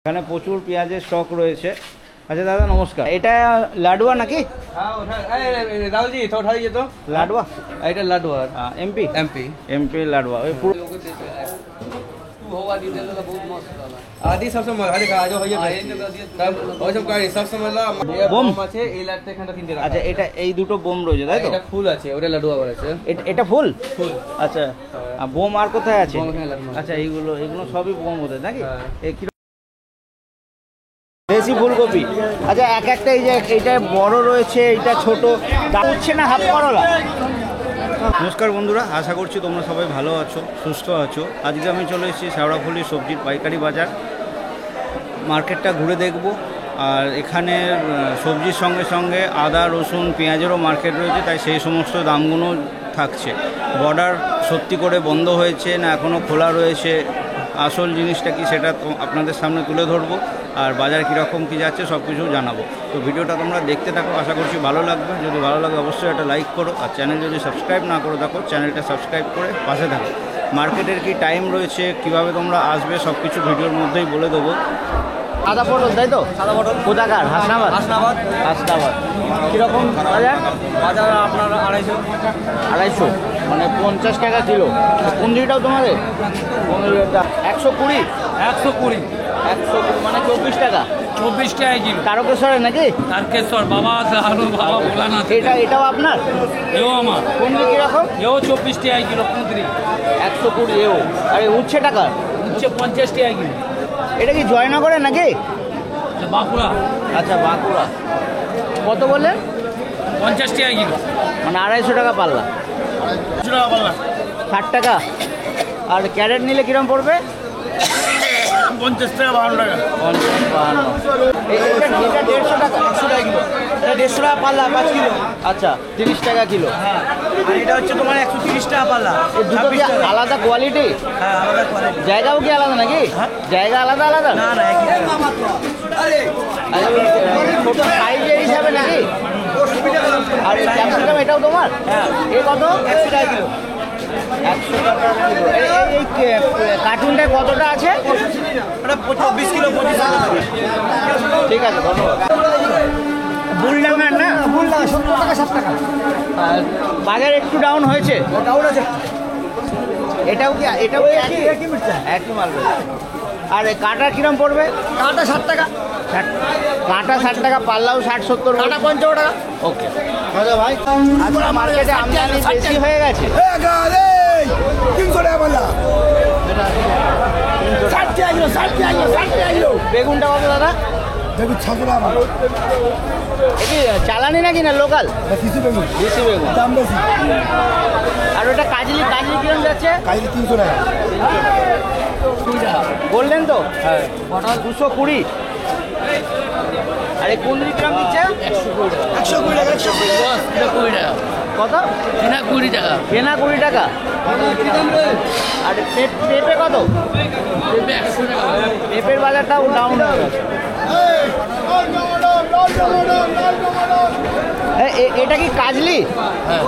এখানে প্রচুর পেঁয়াজের স্টক রয়েছে। আচ্ছা দাদা নমস্কার, এটা লাডুয়া নাকি? राहुल जी थोड़ा उठाइए तो लाडवा এটা লাডুয়া एमपी एमपी एमपी लाडवा आदि सबसे मजा देखा आज भैया तब और सब गाड़ी सबसे मजा বোম আছে এই লাটটা এখানে কিনতে রাখা। আচ্ছা এটা এই দুটো বোম রয়েছে তাই তো? এটা ফুল আছে ওটা লাডুয়া আবার আছে। এটা ফুল ফুল আচ্ছা, আর বোম আর কোথায় আছে? বোম এখানে লাডুয়া। আচ্ছা এগুলো সবই বোম হতে নাকি? হ্যাঁ। এই কি দেশি ফুলকপি। আচ্ছা এক একটা এই যে এইটা বড় রয়েছে, এইটা ছোট, দাম হচ্ছে না হাফ করলা? নমস্কার বন্ধুরা, আশা করছি তোমরা সবাই ভালো আছো, সুস্থ আছো। আজকে আমি চলে এসেছি শেওড়াফুলি সবজির পাইকারি বাজার। মার্কেটটা ঘুরে দেখব, আর এখানে সবজির সঙ্গে সঙ্গে আদা রসুন পেঁয়াজেরও মার্কেট রয়েছে, তাই সেই সমস্ত দামগুলো থাকছে। বর্ডার সত্যি করে বন্ধ হয়েছে না এখনও খোলা রয়েছে, আসল জিনিসটা কি সেটা আপনাদের সামনে তুলে ধরবো, আর বাজার কীরকম কী যাচ্ছে সব কিছু জানাবো। তো ভিডিওটা তোমরা দেখতে থাকো, আশা করছি ভালো লাগবে। যদি ভালো লাগে অবশ্যই একটা লাইক করো, আর চ্যানেল যদি সাবস্ক্রাইব না করে থাকো চ্যানেলটা সাবস্ক্রাইব করে পাশে থাকো। মার্কেটের কি টাইম রয়েছে, কিভাবে তোমরা আসবে সব কিছু ভিডিওর মধ্যেই বলে দেবো। সাদা পটল তাই তো? সাদা পটল কোথাকার? হাসনাবাদ। হাসনাবাদ হাসনাবাদ কীরকম বাজার? বাজার আপনার 250 250 মানে 50 টাকা কিলো। কুন্দ্রিটাও তোমাদের? কুন্দ্রিটা 120 120 120 মানে 24 টাকা। 24 টাকা কিলো তারকেশ্বরে নাকি? তারকেশ্বর বাবা বাবা ভোলানাথ। এটাও আপনার? এও আমার কুন্দ্রি কীরকম? এও 24 টাকা কিলো কুঁদরি 120 এও। আর উচ্ছে টাকা? উচ্ছে 50 টাকা কিলো। এটা কি জয়নগরে নাকি? বাঁকুড়া। আচ্ছা বাঁকুড়া। কত বললেন? 50 টাকা কিলো মানে 250 টাকা পাল্লা। 200 টাকা পাল্লা 60 টাকা। আর ক্যারেট নিলে কিরম পড়বে? 50 টাকা 52 টাকা 50 52। এটা 150 টাকা? 100 টাকা কিলো। এটা 150 টাকা পাল্লা 5 কিলো। আচ্ছা 30 টাকা কিলো। হ্যাঁ আর এটা হচ্ছে তোমার 130 টাকা পাল্লা। এই দুটো কি আলাদা কোয়ালিটি? হ্যাঁ আলাদা কোয়ালিটি। জায়গাও কি আলাদা নাকি? জায়গা আলাদা আলাদা? না না একই ছোট সাইজের হিসাবে নাকি? আর এই ক্যাপসিকাম এটাও তোমার? হ্যাঁ এ কত? 100 টাকা কিলো। 100 টাকা কিলো। এই কার্টুনটায় কতটা আছে? এটা 24 কিলো 25 কিলো। ঠিক আছে ধন্যবাদ। বুলডাঙ্গার না? বুলডাঙ্গা 70 টাকা 60 টাকা। আর বাজার একটু ডাউন হয়েছে? ডাউন আছে। এটাও কি একই মির্চা। একই মাল রয়েছে। আর এই কাঁটা কিরম পড়বে? কাটা 60 টাকা। কাঁটা 60 টাকা, পাল্লাও 60-70, কাটা 55 টাকা। ওকে দাদা ভাই। আজকে মার্কেটে আমদানি বেশি হয়ে গেছে। 300 টাকা পাল্লা। 60 টাকা কিলো 60 টাকা কিলো 60 টাকা কিলো। বেগুনটা কত দাদা? দেখুন 600 টাকা। এটি চালানি নাকি না লোকাল? কিছু বেগুন দেশি বেগুন। দাম বেশি। আর ওটা কাজলি কিরম যাচ্ছে? কাইলে 300 টাকা। বললেন তো? হ্যাঁ পটল 220। আর এই কুন্দ্রি কিরম দিচ্ছে? 120 টাকা 120 টাকা। কত? কিনা 20 টাকা। কেনা 20 টাকা। আর পেঁপে কত? 100 টাকা। পেঁপের বাজারটাও ডাউন হয়ে গেছে। এটা কি কাজলি? হ্যাঁ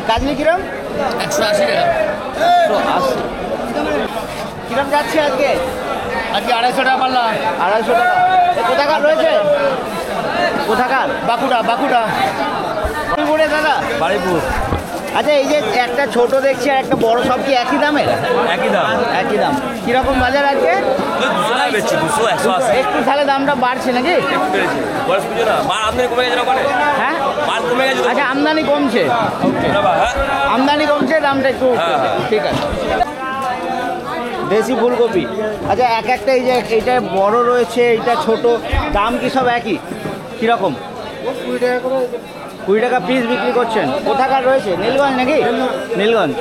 কাজলি কিরম? 180 টাকা। 180। কিরম যাচ্ছে আজকে? আজকে 250 টাকা পাল্লা। 250 টাকা। কোথাকার রয়েছে? কোথাকার? বাঁকুড়া বাড়িপুরে দাদা? বাড়িপুর। আচ্ছা এই যে একটা ছোট দেখছি আর একটা বড়, সব কি একই দামের? একই দাম। একই দাম। কিরকম বাজার আজকে? 200 টাকা বেচছি 200 180। একটু তাহলে দামটা বাড়ছে নাকি? বেড়েছে বয়স বুঝো না মাল আমদানি কমে গেছে না ওখানে। হ্যাঁ মাল কমে গেছে তো। আচ্ছা আমদানি কমছে। হ্যাঁ আমদানি কমছে, দামটা একটু ঠিক আছে। দেশি ফুলকপি। আচ্ছা এক একটা এই যে এইটা বড় রয়েছে, এইটা ছোট, দাম কি সব একই? কীরকম? 20 টাকা পিস বিক্রি করছেন। কোথাকার রয়েছে? নীলগঞ্জ নাকি? নীলগঞ্জ।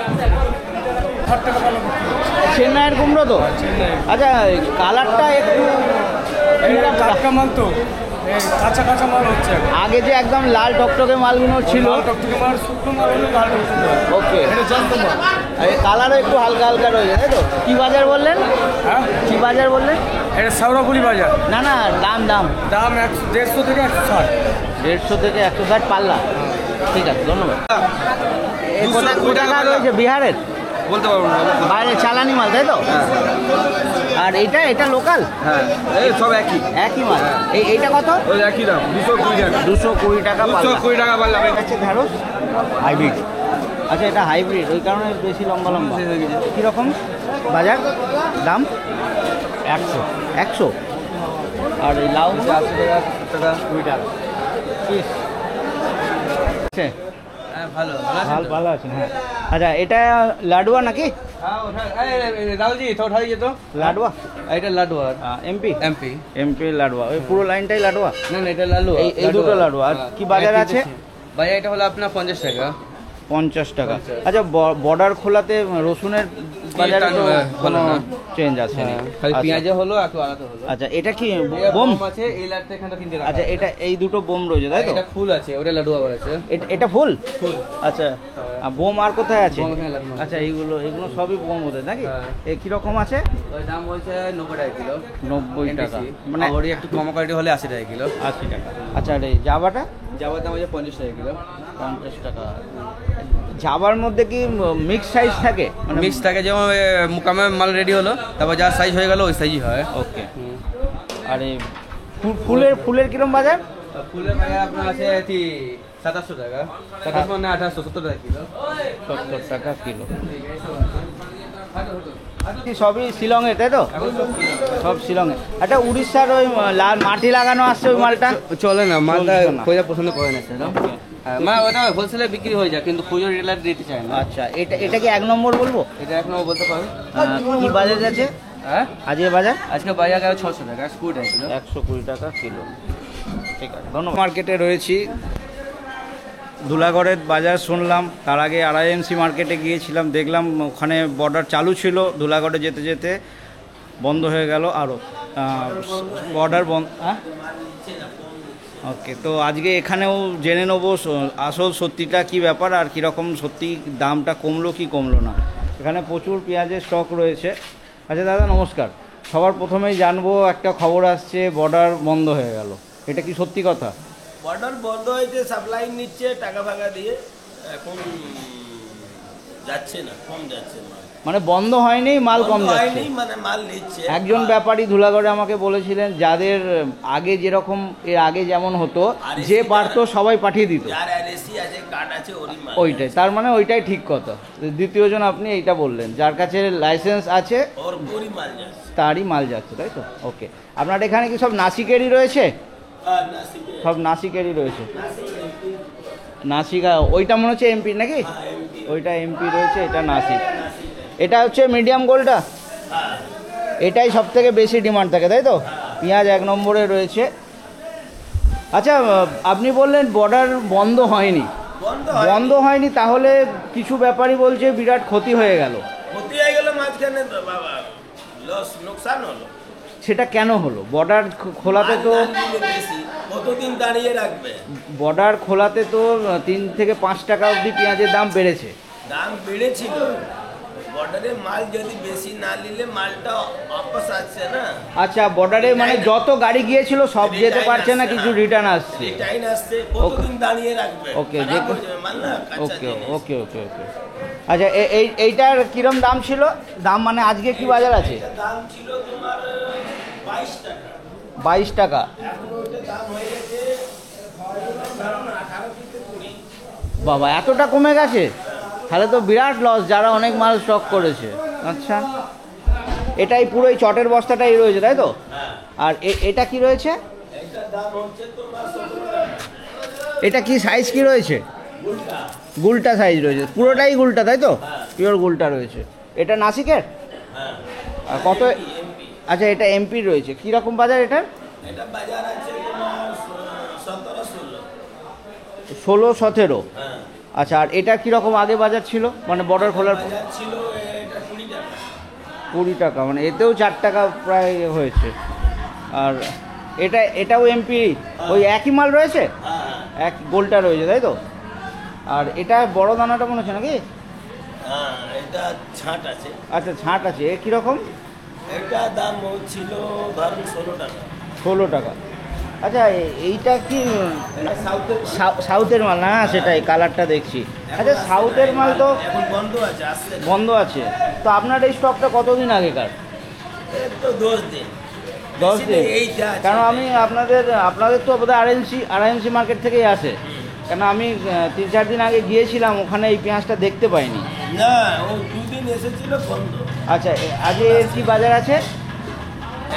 চেন্নাইয়ের কুমড়ো তো? আচ্ছা কালারটা একটু টাটকা মাল তো কাঁচা কাঁচা মাল হচ্ছে। আগে যে একদম লাল টকটকে মালগুলো ছিল। টকটকে মাল শুকনো মাল হলো লাল টকটকে। ওকে। এটা জানতো মাল। আর কালারও একটু হালকা হালকা রয়েছে তাই তো? কী বাজার বললেন? হ্যাঁ কী বাজার বললেন? এটা শেওড়াফুলি বাজার। না না দাম 150 থেকে 160। 150 থেকে 160 পাল্লা। ঠিক আছে ধন্যবাদ। কোথাকার রয়েছে? বিহারের? বলতে পারবো না। বাইরে চালানি মাল তাই তো? হ্যাঁ আর এটা লোকাল? হ্যাঁ, এই সব একই। একই মাল। এইটা কত? ওই একই দাম, 220 টাকা। 220 টাকা পাল্লা। 220 টাকা পাল্লা। আচ্ছা ঢ্যাঁড়স হাইব্রিড। আচ্ছা এটা হাইব্রিড, ওই কারণে বেশি লম্বা লম্বা। কীরকম বাজার দাম? 100। আর এই লাউ 80 টাকা, 70 টাকা। 20 টাকা পিস। হ্যাঁ ভালো ভালো আছেন? হ্যাঁ। আচ্ছা এটা লাডুয়া নাকি? হ্যাঁ ওঠা, রাহুলজি তো উঠা দিয়ে তো। লাডুয়া এটা লাডুয়া। MP MP. লাডুয়া, ওই পুরো লাইনটাই লাডুয়া? না এটা লালু। এই দুটো লাডুয়া। আর কি বাজার আছে? ভাই এটা হলো আপনার 50 টাকা। 50 টাকা। আচ্ছা বর্ডার খোলাতে রসুনের বাজারে তো কোনো চেঞ্জ আছে না? খালি আচ্ছা। পেঁয়াজে হলো একটু আলাদা হলো। আচ্ছা এটা কি বোম বোম? আছে, এই লাটটা এখানটা কিনতে রাখা আচ্ছা আছে। এটা এই দুটো বোম রয়েছে তাই তো? এটা ফুল আছে, ওটা লাডু আবার আছে। এটা ফুল? ফুল। আচ্ছা আর বোম আর কোথায় আছে? বোম এখানে লাগানো আছে। আচ্ছা এগুলো সবই বোম ওদের নাকি? হ্যাঁ। এ কিরকম আছে? ওই দাম বলছে 90 টাকা কিলো। 90 টাকা। মানে মানে ওরই একটু কম কোয়ালিটি হলে 80 টাকা কিলো। 80 টাকা। আচ্ছা আর এই জাবাটা? যাবার দাম হচ্ছে 50 টাকা কিলো। 50 টাকা। জাবার মধ্যে কি মিক্স সাইজ থাকে? মানে মিক্স থাকে, যেমন মুকামে মাল রেডি হলো, তারপর যা সাইজ হয়ে গেল ওই সাইজই হয়। ওকে। আর এই ফুলের কিরম বাজার? ফুলের বাজার আপনার আছে 2700 টাকা। 27 মানে 1870 টাকা কিলো। 70 টাকা কিলো। কি সবই শিলংয়ে তাই তো? সব শিলংয়ে। একটা উড়িষ্যার ওই লাল মাটি লাগানো আসছে ওই মালটা চলে না, মালটা চলছে না। খোঁজা পছন্দ করে না সেটা। মানে ওটা হোলসেলে বিক্রি হয়ে যায়, কিন্তু খুচরো রিটেলার দিতে চায় না। আচ্ছা এটা কি 1 নম্বর বলবো? এটা এখনো বলতে পারবে। কি বাজার আছে হ্যাঁ আজকে বাজার? আজকে বাজার গেল 600 টাকা, 20 টাকা কিলো। 120 টাকা কিলো। ঠিক আছে ধন্যবাদ। মার্কেটে রয়েছি, ধুলাগড়ের বাজার শুনলাম। তার আগে RIMC মার্কেটে গিয়েছিলাম, দেখলাম ওখানে বর্ডার চালু ছিল, ধুলাগড়ে যেতে যেতে বন্ধ হয়ে গেল আরও বর্ডার বন্ধ। হ্যাঁ ওকে, তো আজকে এখানেও জেনে নেবো আসল সত্যিটা কি ব্যাপার আর কীরকম সত্যি দামটা কমলো কি কমলো না। এখানে প্রচুর পেঁয়াজের স্টক রয়েছে। আচ্ছা দাদা নমস্কার, সবার প্রথমেই জানবো একটা খবর আসছে বর্ডার বন্ধ হয়ে গেল, এটা কি সত্যি কথা? বর্ডার বন্ধ হয়েছে, সাপ্লাই নিচ্ছে টাকা ফাকা দিয়ে, এখন যাচ্ছে না, কম যাচ্ছে মাল। মানে বন্ধ হয়নি, মাল কম বন্ধ যাচ্ছে। হয়নি, মানে মাল নিচ্ছে। একজন ব্যাপারী ধুলাগড়ে আমাকে বলেছিলেন যাদের আগে যেরকম এর আগে যেমন হতো, যে পারতো সবাই পাঠিয়ে দিত, যার RSC আছে, কার্ড আছে, ওরই মাল ওইটাই। তার মানে ওইটাই ঠিক কথা। দ্বিতীয়জন আপনি এইটা বললেন, যার কাছে লাইসেন্স আছে ওরই মাল যাচ্ছে। তারই মাল যাচ্ছে তাই তো? ওকে। আপনার এখানে কি সব নাসিকেরই রয়েছে? আর নাসিকে সব নাসিকেরই রয়েছে। নাসিক ওইটা মনে হচ্ছে এমপি নাকি? ওইটা এমপি রয়েছে, এটা নাসিক। এটা হচ্ছে মিডিয়াম গোলটা, এটাই সব থেকে বেশি ডিমান্ড থাকে তাই তো? পেঁয়াজ 1 নম্বরে রয়েছে। আচ্ছা আপনি বললেন বর্ডার বন্ধ হয়নি, বন্ধ হয়নি তাহলে কিছু ব্যাপারই বলছে বিরাট ক্ষতি হয়ে গেল। ক্ষতি হয়ে গেল মাঝখানে, তো বাবা লস, লোকসান হলো। সেটা কেন হলো? বর্ডার খোলাতে তো মাল না নিলে বেশি, কতদিন দাঁড়িয়ে রাখবে? বর্ডার খোলাতে তো 3 থেকে 5 টাকা অবধি পেঁয়াজের দাম বেড়েছে। দাম বেড়েছিল, বর্ডারে মাল যদি বেশি না নিলে মালটা वापस আসছে না। আচ্ছা বর্ডারে মানে যত গাড়ি গিয়েছিল সব যেতে পারছে না, কিছু রিটার্ন আসছে। রিটার্ন আসছে, কতদিন দাঁড়িয়ে রাখবে? ওকে, খারাপ হয়ে যাবে মাল না, কাঁচা ওকে জিনিস। ওকে ওকে ওকে। আচ্ছা এইটার কিরম দাম ছিল? দাম মানে আজকে কি বাজার আছে? এটার দাম ছিল তোমার 22 টাকা। 22 টাকা। এখন ওইটার দাম হয়ে গেছে ধরো না 18 থেকে 20। বাবা এতটা কমে গেছে, তাহলে তো বিরাট লস যারা অনেক মাল স্টক করেছে। আচ্ছা এটাই পুরো এই চটের বস্তাটাই রয়েছে তাই তো? আর এটা কি রয়েছে? এটার দাম হচ্ছে তোমার 17 টাকা। এটা কি সাইজ কি রয়েছে? গুলটা সাইজ রয়েছে, পুরোটাই গুলটা তাই তো? পিওর গুলটা রয়েছে। এটা নাসিকের? হ্যাঁ, আর কত? আচ্ছা এটা এমপি রয়েছে, কীরকম বাজার এটার? এটা বাজার আছে তোমার 17-16। 16-17। হ্যাঁ, আচ্ছা আর এটা কীরকম আগে বাজার ছিল, মানে বর্ডার খোলার পর? বাজার ছিল এটা 20 টাকা। 20 টাকা, মানে এতেও 4 টাকা প্রায় হয়েছে। আর এটাও এমপি, ওই একই মাল রয়েছে, হ্যাঁ এক গোলটা রয়েছে তাই তো? আর এটা বড় দানাটা মনে হচ্ছে নাকি? হ্যাঁ, এটা ছাঁট আছে। আচ্ছা ছাঁট আছে, এ কীরকম? এটা দাম ছিল ধরুন 16 টাকা। 16 টাকা। আচ্ছা এইটা কি সাউথের সাউথের মাল না? সেটাই কালারটা দেখছি। আচ্ছা সাউথের মাল তো এখন বন্ধ আছে, আসছে না। বন্ধ আছে, তো আপনার এই স্টকটা কতদিন আগেকার? এই তো 10 দিন 10 দিন? এইটা আছে। কারণ আমি আপনাদের তো বোধহয় আরএনসি মার্কেট থেকেই আসে, কেন আমি 3-4 দিন আগে গিয়েছিলাম, ওখানে এই পেঁয়াজটা দেখতে পাইনি। না, ও 2 দিন এসেছিল বন্ধ। আচ্ছা আজ এর কি বাজার আছে?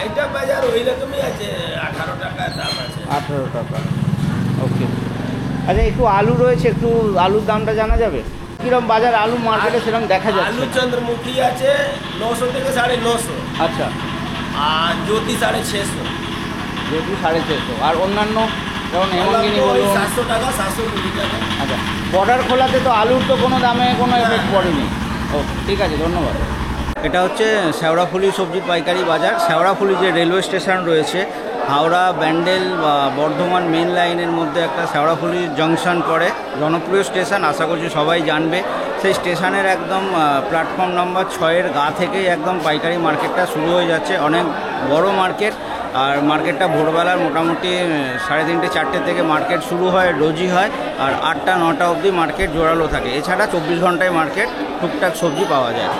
এইটা বাজার ওই রকমই আছে, 18 টাকা দাম আছে। 18 টাকা। ওকে। আচ্ছা একটু আলু রয়েছে, একটু আলুর দামটা জানা যাবে? কিরকম বাজার আলু মার্কেটে সেরকম দেখা যাচ্ছে? আলু চন্দ্রমুখী আছে 900 থেকে 950, আচ্ছা, আর জ্যোতি 650। যেহেতু 650, আর অন্যান্য যেমন হেমঙ্গিনী ওই বলুন। 700 টাকা, 720 টাকা। আচ্ছা, বর্ডার খোলাতে তো আলুর তো কোনো দামে কোনো এফেক্ট পড়েনি। ওকে, ঠিক আছে, ধন্যবাদ। এটা হচ্ছে শেওড়াফুলি সবজির পাইকারি বাজার। শেওড়াফুলি যে রেলওয়ে স্টেশন রয়েছে, হাওড়া ব্যান্ডেল বা বর্ধমান মেন লাইনের মধ্যে একটা শেওড়াফুলি জংশন পড়ে, জনপ্রিয় স্টেশন, আশা করছি সবাই জানবে। সেই স্টেশনের একদম প্ল্যাটফর্ম নম্বর 6-এর গা থেকেই একদম পাইকারি মার্কেটটা শুরু হয়ে যাচ্ছে। অনেক বড় মার্কেট, আর মার্কেটটা ভোরবেলার মোটামুটি 3:30-4টে থেকে মার্কেট শুরু হয়, রোজই হয়, আর 8টা-9টা অবধি মার্কেট জোরালো থাকে। এছাড়া 24 ঘন্টায় মার্কেট টুকটাক সবজি পাওয়া যায়।